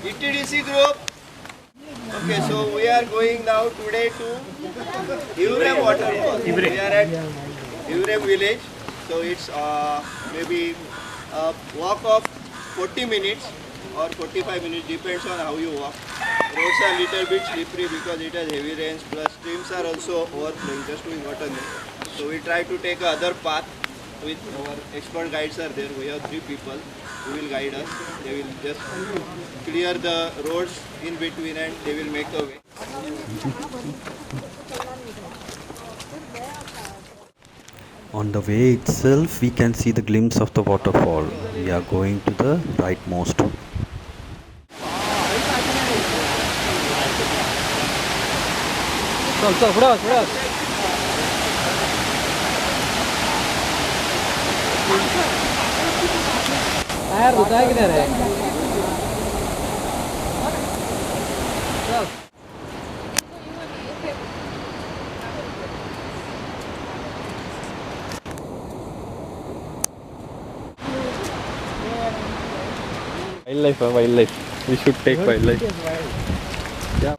GTDC group. Okay, so we are going now today to Hivrem Waterfalls. We are at Hivrem Village. So it's maybe a walk of 40 minutes or 45 minutes, depends on how you walk. Roads are little bit slippery because it has heavy rains, plus streams are also overflowing, just doing water. So we try to take other path with our expert guides are there. We have 3 people who will guide us. They will just clear the roads in between and they will make a way. On the way itself, we can see the glimpse of the waterfall. We are going to the rightmost. Wildlife. We should take wildlife. Yeah.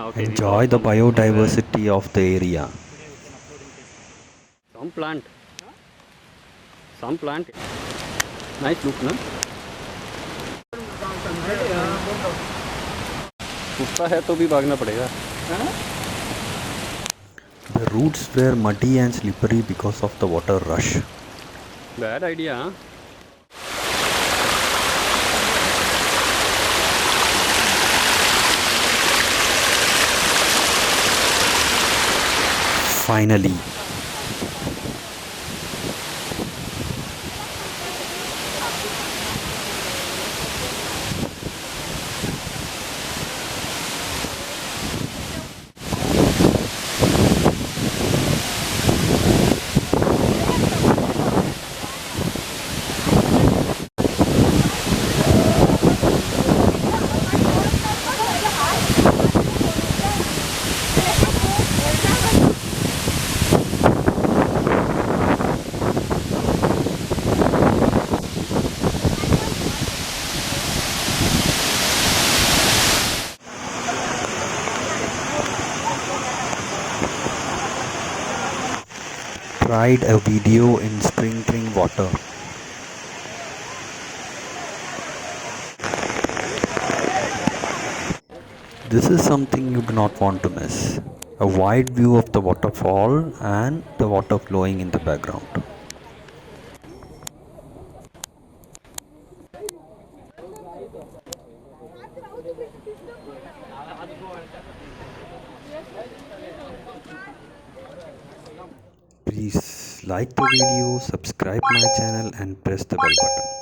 Okay. Enjoy the biodiversity of the area. Some plant. Nice look, na? कुत्ता है तो भी भागना पड़ेगा. The routes were muddy and slippery because of the water rush. Bad idea, huh? Finally, tried a video in sprinkling water. This is something you do not want to miss. A wide view of the waterfall and the water flowing in the background. Please like the video, subscribe my channel and press the bell button.